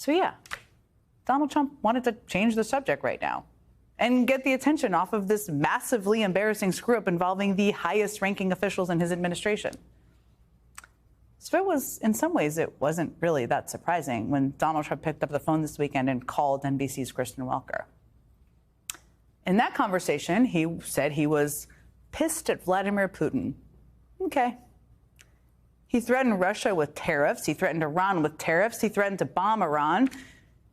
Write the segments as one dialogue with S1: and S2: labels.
S1: So yeah, Donald Trump wanted to change the subject right now and get the attention off of this massively embarrassing screw-up involving the highest-ranking officials in his administration. So in some ways, it wasn't really that surprising when Donald Trump picked up the phone this weekend and called NBC's Kristen Welker. In that conversation, he said he was pissed at Vladimir Putin. Okay. He threatened Russia with tariffs. He threatened Iran with tariffs. He threatened to bomb Iran.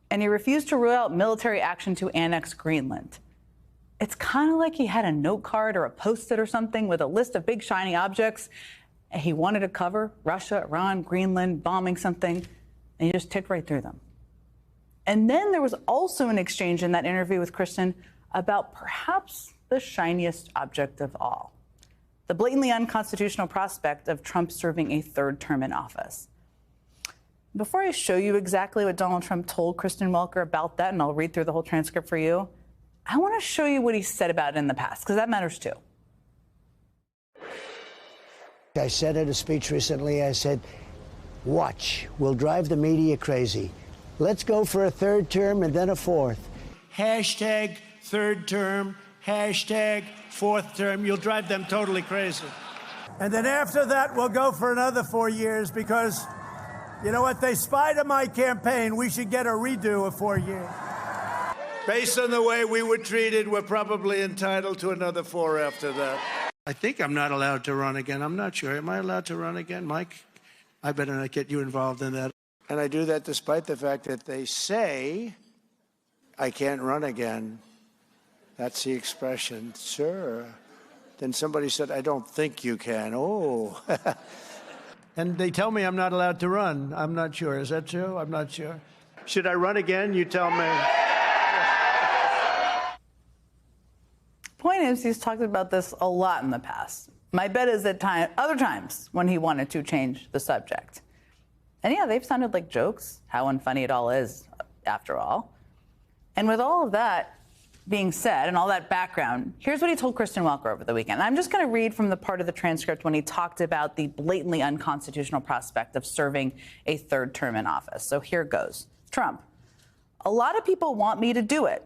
S1: And he refused to rule out military action to annex Greenland. It's kind of like he had a note card or a Post-it or something with a list of big shiny objects. And he wanted to cover Russia, Iran, Greenland, bombing something. And he just ticked right through them. And then there was also an exchange in that interview with Kristen about perhaps the shiniest object of all, the blatantly unconstitutional prospect of Trump serving a third term in office. Before I show you exactly what Donald Trump told Kristen Welker about that, and I'll read through the whole transcript for you, I want to show you what he said about it in the past, because that matters too.
S2: I said at a speech recently, I said, watch, we'll drive the media crazy. Let's go for a third term and then a fourth.
S3: Hashtag third term, hashtag fourth term. You'll drive them totally crazy.
S4: And then after that, we'll go for another 4 years because, you know what, they spied on my campaign. We should get a redo of 4 years.
S3: Based on the way we were treated, we're probably entitled to another 4 after that. I think I'm not allowed to run again. I'm not sure. Am I allowed to run again, Mike? I better not get you involved in that. And I do that despite the fact that they say I can't run again. That's the expression, sir. Then somebody said, I don't think you can. Oh. And they tell me I'm not allowed to run. I'm not sure. Is that true? I'm not sure. Should I run again? You tell me.
S1: Point is, he's talked about this a lot in the past. My bet is that other times when he wanted to change the subject. And yeah, they've sounded like jokes, how unfunny it all is, after all. And with all of that being said and all that background, here's what he told Kristen Welker over the weekend. I'm just going to read from the part of the transcript when he talked about the blatantly unconstitutional prospect of serving a third term in office. So here goes. Trump, a lot of people want me to do it.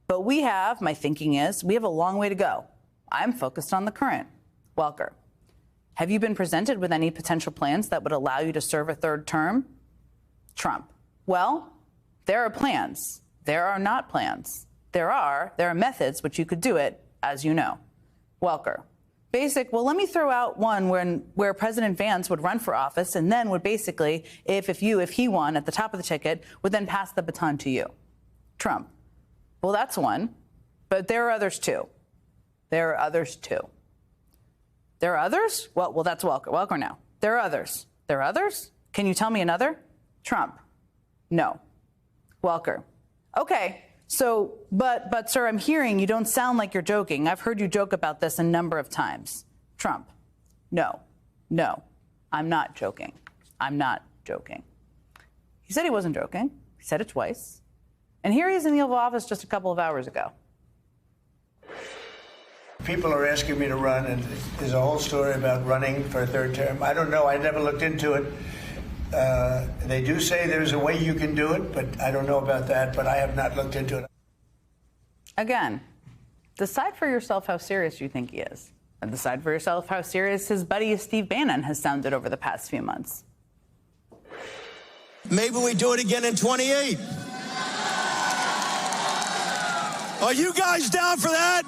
S1: But my thinking is, we have a long way to go. I'm focused on the current. Welker, have you been presented with any potential plans that would allow you to serve a third term? Trump, well, there are plans. There are not plans. There are methods which you could do it, as you know. Welker, well, let me throw out one where President Vance would run for office and then would basically, if he won at the top of the ticket, would then pass the baton to you. Trump, well, that's one, but there are others too. There are others too. There are others? Well, that's Welker. Welker now. There are others. There are others? Can you tell me another? Trump, no. Welker, okay. So, but sir, I'm hearing you don't sound like you're joking. I've heard you joke about this a number of times. Trump, no, I'm not joking. I'm not joking. He said he wasn't joking. He said it twice. And here he is in the Oval Office just a couple of hours ago.
S3: People are asking me to run, and there's a whole story about running for a third term. I don't know. I never looked into it. They do say there's a way you can do it, but I don't know about that, but I have not looked into it.
S1: Again, decide for yourself how serious you think he is. And decide for yourself how serious his buddy Steve Bannon has sounded over the past few months.
S5: Maybe we do it again in 28. Are you guys down for that?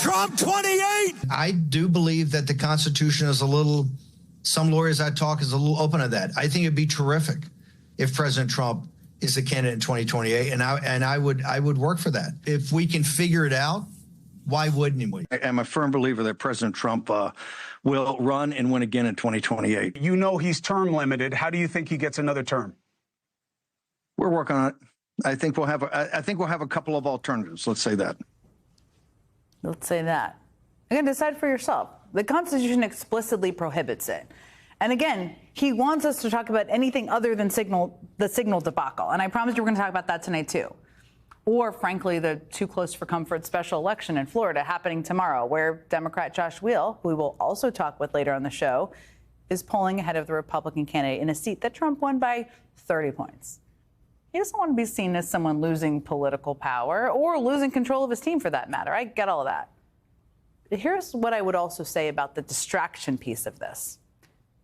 S5: Trump 28!
S6: I do believe that the Constitution is some lawyers I talk is a little open to that. I think it'd be terrific if President Trump is the candidate in 2028, and I would work for that. If we can figure it out, why wouldn't we?
S7: I'm a firm believer that President Trump will run and win again in 2028.
S8: You know he's term limited. How do you think he gets another term?
S7: We're working on it. I think we'll have a couple of alternatives. Let's say that.
S1: Let's say that. Again, decide for yourself. The Constitution explicitly prohibits it. And again, he wants us to talk about anything other than the signal debacle. And I promised you we're going to talk about that tonight, too. Or, frankly, the too close for comfort special election in Florida happening tomorrow, where Democrat Josh Weil, who we will also talk with later on the show, is polling ahead of the Republican candidate in a seat that Trump won by 30 points. He doesn't want to be seen as someone losing political power or losing control of his team, for that matter. I get all of that. But here's what I would also say about the distraction piece of this.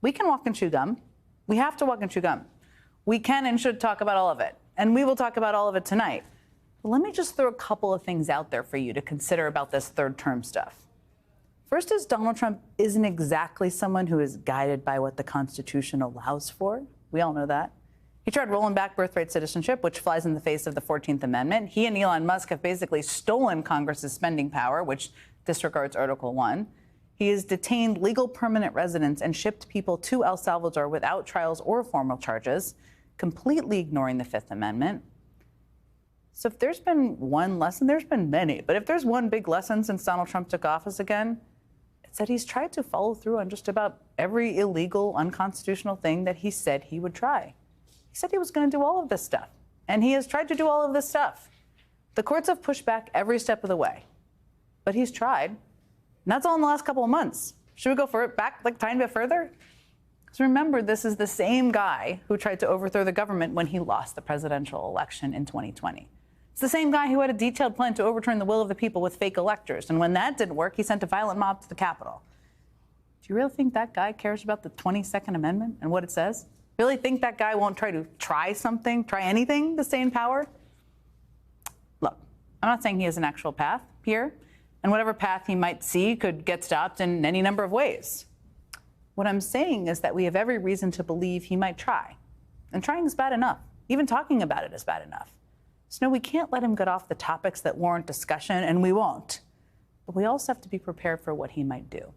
S1: We can walk and chew gum. We have to walk and chew gum. We can and should talk about all of it. And we will talk about all of it tonight. But let me just throw a couple of things out there for you to consider about this third term stuff. First is Donald Trump isn't exactly someone who is guided by what the Constitution allows for. We all know that. He tried rolling back birthright citizenship, which flies in the face of the 14th Amendment. He and Elon Musk have basically stolen Congress's spending power, which disregards Article 1. He has detained legal permanent residents and shipped people to El Salvador without trials or formal charges, completely ignoring the Fifth Amendment. So if there's been one lesson, there's been many, but if there's one big lesson since Donald Trump took office again, it's that he's tried to follow through on just about every illegal, unconstitutional thing that he said he would try. He said he was going to do all of this stuff, and he has tried to do all of this stuff. The courts have pushed back every step of the way, but he's tried. And that's all in the last couple of months. Should we go back like tiny bit further? Because remember, this is the same guy who tried to overthrow the government when he lost the presidential election in 2020. It's the same guy who had a detailed plan to overturn the will of the people with fake electors. And when that didn't work, he sent a violent mob to the Capitol. Do you really think that guy cares about the 22nd Amendment and what it says? Really think that guy won't try anything to stay in power? Look, I'm not saying he has an actual path here, and whatever path he might see could get stopped in any number of ways. What I'm saying is that we have every reason to believe he might try. And trying is bad enough. Even talking about it is bad enough. So no, we can't let him get off the topics that warrant discussion, and we won't. But we also have to be prepared for what he might do.